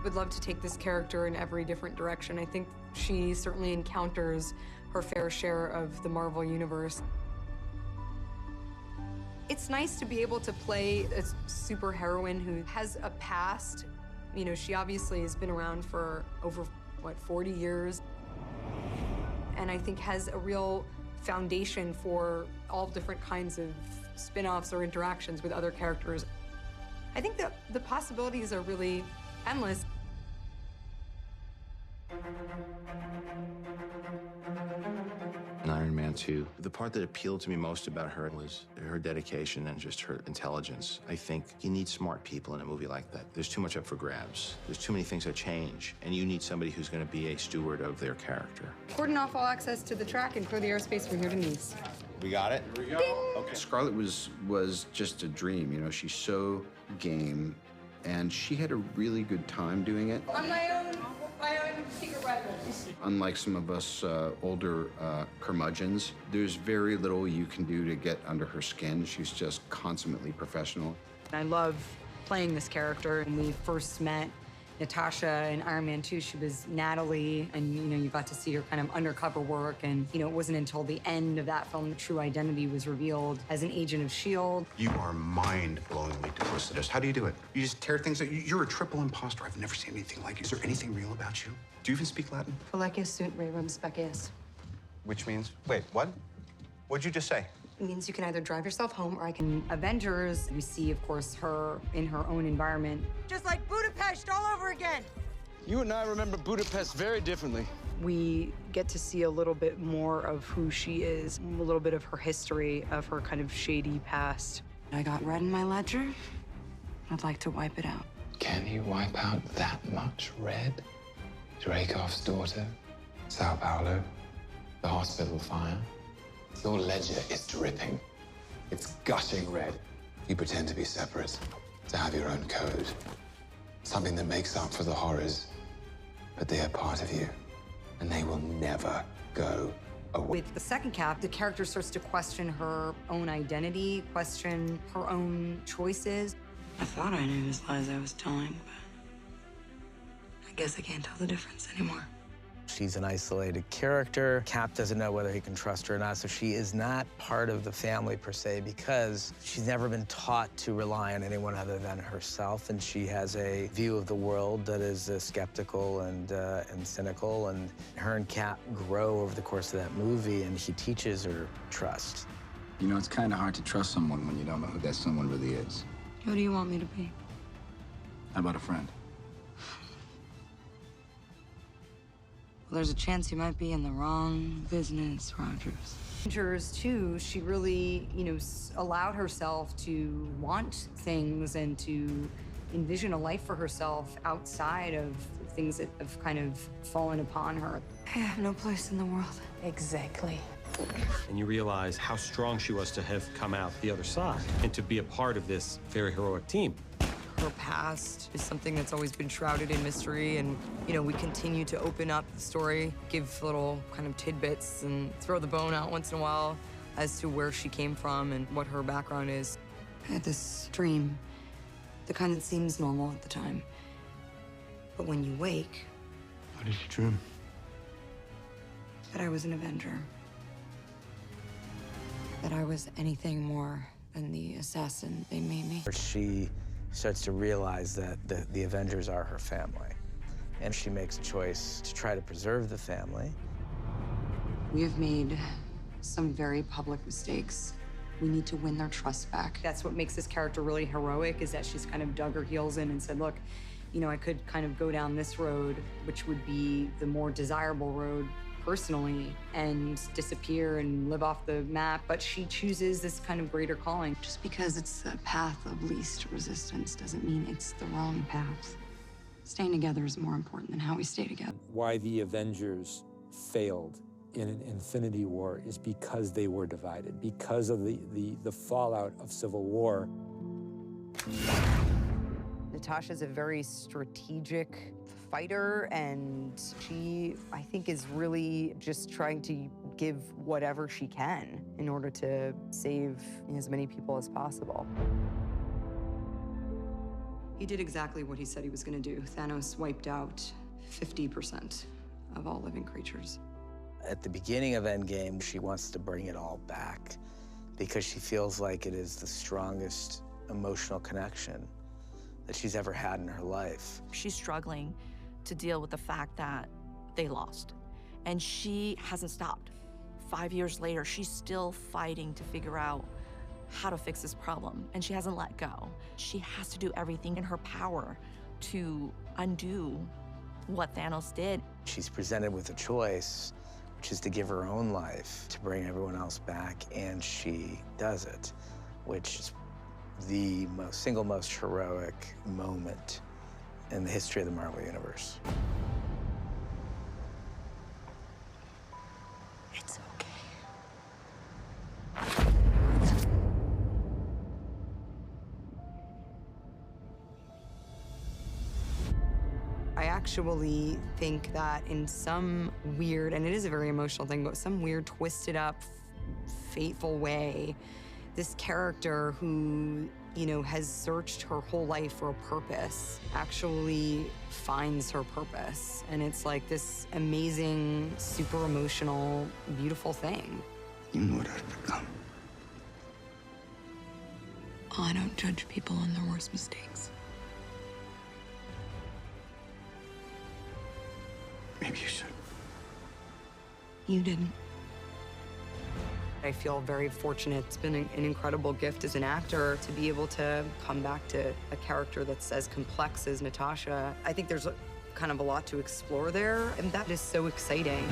would love to take this character in every different direction. I think she certainly encounters her fair share of the Marvel Universe. It's nice to be able to play a superheroine who has a past. You know, she obviously has been around for over, 40 years. And I think has a real foundation for all different kinds of spin-offs or interactions with other characters. I think that the possibilities are really endless. In Iron Man 2, the part that appealed to me most about her was her dedication and just her intelligence. I think you need smart people in a movie like that. There's too much up for grabs. There's too many things that change, and you need somebody who's going to be a steward of their character. Cordon off all access to the track and clear the airspace from here to Nice. We got it? Here we go. Ding. Okay. Scarlett was just a dream, you know. She's so game, and she had a really good time doing it. On my own secret weapon. Unlike some of us older curmudgeons, there's very little you can do to get under her skin. She's just consummately professional. I love playing this character. When we first met Natasha in Iron Man 2, she was Natalie, and you got to see her kind of undercover work, and it wasn't until the end of that film the true identity was revealed as an agent of S.H.I.E.L.D. You are mind-blowingly duplicitous. How do you do it? You just tear things out. You're a triple imposter. I've never seen anything like it. Is there anything real about you? Do you even speak Latin? Felecis sunt rerum species. Which means, wait, what? What'd you just say? It means you can either drive yourself home or I can. Avengers, we see, of course, her in her own environment. Just like Budapest all over again. You and I remember Budapest very differently. We get to see a little bit more of who she is, a little bit of her history, of her kind of shady past. I got red in my ledger. I'd like to wipe it out. Can you wipe out that much red? Dreykov's daughter, Sao Paulo, the hospital fire. Your ledger is dripping. It's gushing red. You pretend to be separate, to have your own code. Something that makes up for the horrors. But they are part of you, and they will never go away. With the second cap, the character starts to question her own identity, question her own choices. I thought I knew whose lies I was telling, but I guess I can't tell the difference anymore. She's an isolated character. Cap doesn't know whether he can trust her or not, so she is not part of the family per se because she's never been taught to rely on anyone other than herself, and she has a view of the world that is skeptical and cynical, and her and Cap grow over the course of that movie, and he teaches her trust. You know, it's kind of hard to trust someone when you don't know who that someone really is. Who do you want me to be? How about a friend? Well, there's a chance you might be in the wrong business, Rogers. Avengers 2, she really, allowed herself to want things and to envision a life for herself outside of things that have kind of fallen upon her. I have no place in the world. Exactly. And you realize how strong she was to have come out the other side and to be a part of this very heroic team. Her past is something that's always been shrouded in mystery, and we continue to open up the story, give little kind of tidbits and throw the bone out once in a while as to where she came from and what her background is. I had this dream, the kind that seems normal at the time. But when you wake... What did you dream? That I was an Avenger. That I was anything more than the assassin they made me. She starts to realize that the Avengers are her family, and she makes a choice to try to preserve the family. We have made some very public mistakes. We need to win their trust back. That's what makes this character really heroic, is that she's kind of dug her heels in and said, look, I could kind of go down this road, which would be the more desirable road personally, and disappear and live off the map, but she chooses this kind of greater calling. Just because it's the path of least resistance doesn't mean it's the wrong path. Staying together is more important than how we stay together. Why the Avengers failed in an Infinity War is because they were divided, because of the fallout of Civil War. Natasha's a very strategic fighter, and she, I think, is really just trying to give whatever she can in order to save as many people as possible. He did exactly what he said he was going to do. Thanos wiped out 50% of all living creatures. At the beginning of Endgame, she wants to bring it all back because she feels like it is the strongest emotional connection that she's ever had in her life. She's struggling to deal with the fact that they lost, and she hasn't stopped. 5 years later, she's still fighting to figure out how to fix this problem, and she hasn't let go. She has to do everything in her power to undo what Thanos did. She's presented with a choice, which is to give her own life to bring everyone else back, and she does it, which is the single most heroic moment in the history of the Marvel Universe. It's okay. I actually think that in some weird, and it is a very emotional thing, but some weird, twisted up, fateful way, this character who, you know, has searched her whole life for a purpose actually finds her purpose. And it's like this amazing, super emotional, beautiful thing. You know what I've become. I don't judge people on their worst mistakes. Maybe you should. You didn't. I feel very fortunate. It's been an incredible gift as an actor to be able to come back to a character that's as complex as Natasha. I think there's kind of a lot to explore there, and that is so exciting.